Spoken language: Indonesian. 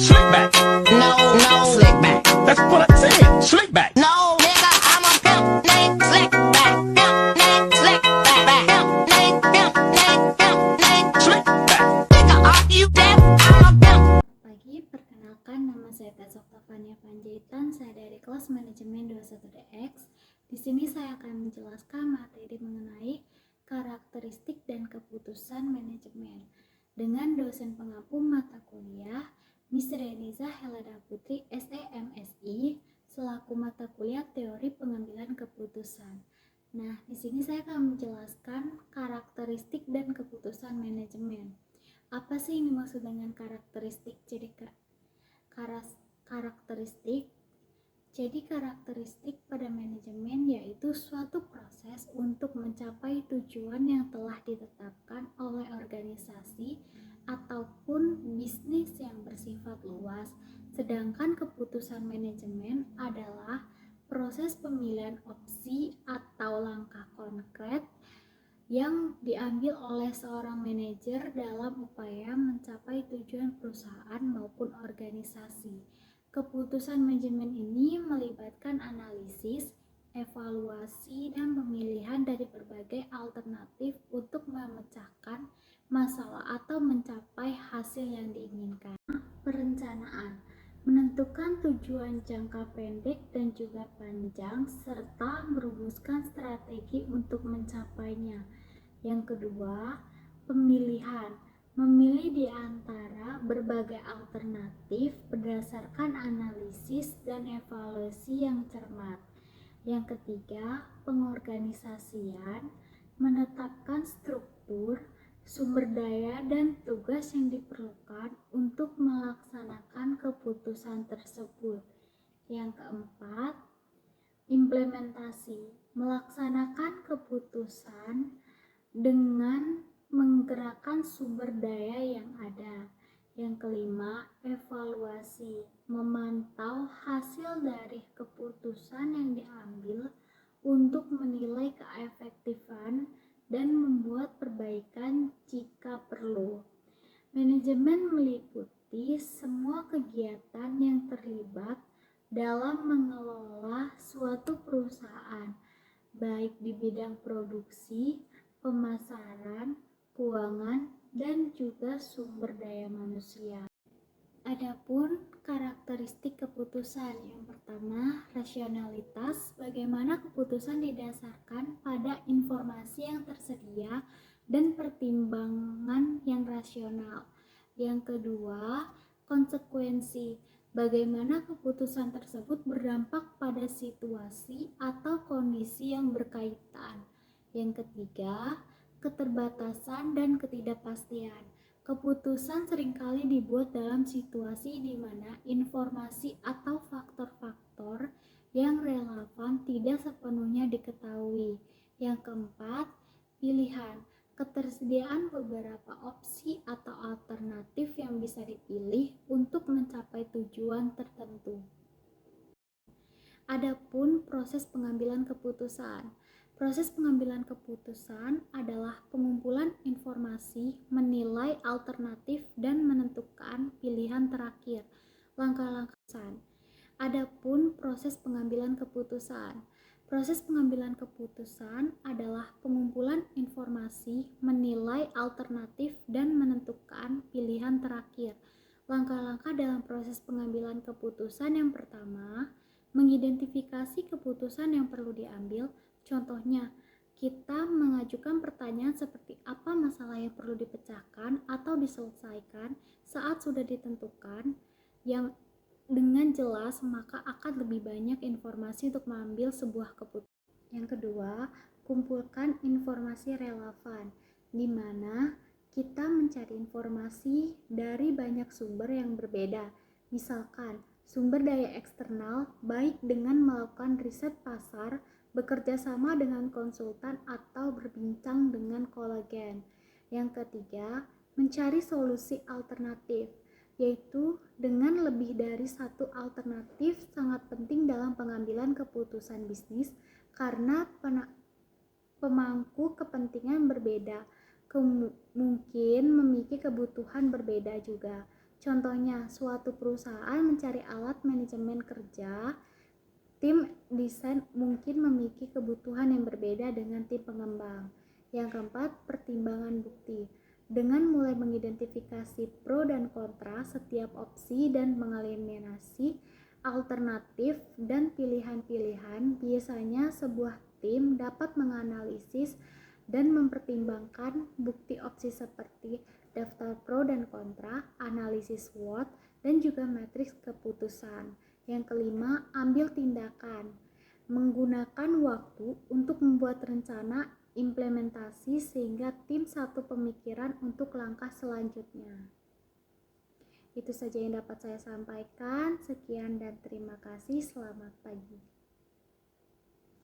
Slick back. No, no, slick back. That's what I said. Slick back. No, nigga, I'm a pimp named Slick back. Pimp named Slick back. Pimp named, pimp named, pimp named Slick back. Nigga, are you deaf? I'm a pimp. Pagi, perkenalkan nama saya Tes Oktavania Panjaitan, saya dari kelas manajemen 21DX. Di sini saya akan menjelaskan materi mengenai karakteristik dan keputusan manajemen dengan dosen pengampu mata kuliah Miss Reniza Helada Putri SEMSI selaku mata kuliah teori pengambilan keputusan. Nah, di sini saya akan menjelaskan karakteristik dan keputusan manajemen. Apa sih yang dimaksud dengan karakteristik? Karakteristik pada manajemen yaitu suatu proses untuk mencapai tujuan yang telah ditetapkan oleh organisasi ataupun bisnis yang bersifat luas. Sedangkan keputusan manajemen adalah proses pemilihan opsi atau langkah konkret yang diambil oleh seorang manajer dalam upaya mencapai tujuan perusahaan maupun organisasi. Keputusan manajemen ini melibatkan analisis, evaluasi, dan pemilihan dari berbagai alternatif untuk memecahkan masalah atau mencapai hasil yang diinginkan. Perencanaan menentukan tujuan jangka pendek dan juga panjang serta merumuskan strategi untuk mencapainya. Yang kedua, pemilihan, memilih di antara berbagai alternatif berdasarkan analisis dan evaluasi yang cermat. Yang ketiga, pengorganisasian, menetapkan struktur, sumber daya, dan tugas yang diperlukan untuk melaksanakan keputusan tersebut. Yang keempat, implementasi, melaksanakan keputusan dengan menggerakkan sumber daya yang ada. Yang kelima, evaluasi, memantau hasil dari keputusan yang diambil untuk menilai keefektifan dan membuat perbaikan jika perlu. Manajemen meliputi semua kegiatan yang terlibat dalam mengelola suatu perusahaan, baik di bidang produksi, pemasaran, keuangan, dan juga sumber daya manusia. Adapun karakteristik keputusan, yang pertama, rasionalitas, bagaimana keputusan didasarkan pada informasi yang tersedia dan pertimbangan yang rasional. Yang kedua, konsekuensi, bagaimana keputusan tersebut berdampak pada situasi atau kondisi yang berkaitan. Yang ketiga, keterbatasan dan ketidakpastian. Keputusan seringkali dibuat dalam situasi di mana informasi atau faktor-faktor yang relevan tidak sepenuhnya diketahui. Yang keempat, pilihan, ketersediaan beberapa opsi atau alternatif yang bisa dipilih untuk mencapai tujuan tertentu. Adapun proses pengambilan keputusan. Proses pengambilan keputusan adalah pengumpulan informasi, menilai alternatif, dan menentukan pilihan terakhir. Langkah-langkah. Adapun proses pengambilan keputusan. Proses pengambilan keputusan adalah pengumpulan informasi, menilai alternatif, dan menentukan pilihan terakhir. Langkah-langkah dalam proses pengambilan keputusan yang pertama, mengidentifikasi keputusan yang perlu diambil. Contohnya, kita mengajukan pertanyaan seperti apa masalah yang perlu dipecahkan atau diselesaikan saat sudah ditentukan yang dengan jelas, maka akan lebih banyak informasi untuk mengambil sebuah keputusan. Yang kedua, kumpulkan informasi relevan, di mana kita mencari informasi dari banyak sumber yang berbeda. Misalkan, sumber daya eksternal, baik dengan melakukan riset pasar, bekerja sama dengan konsultan, atau berbincang dengan kolegen. Yang ketiga, mencari solusi alternatif, yaitu dengan lebih dari satu alternatif sangat penting dalam pengambilan keputusan bisnis karena pemangku kepentingan berbeda, mungkin memiliki kebutuhan berbeda juga. Contohnya, suatu perusahaan mencari alat manajemen kerja. Tim desain mungkin memiliki kebutuhan yang berbeda dengan tim pengembang. Yang keempat, pertimbangan bukti. Dengan mulai mengidentifikasi pro dan kontra setiap opsi dan mengeliminasi alternatif dan pilihan-pilihan, biasanya sebuah tim dapat menganalisis dan mempertimbangkan bukti opsi seperti daftar pro dan kontra, analisis SWOT, dan juga matriks keputusan. Yang kelima, ambil tindakan. Menggunakan waktu untuk membuat rencana implementasi sehingga tim satu pemikiran untuk langkah selanjutnya. Itu saja yang dapat saya sampaikan. Sekian dan terima kasih. Selamat pagi.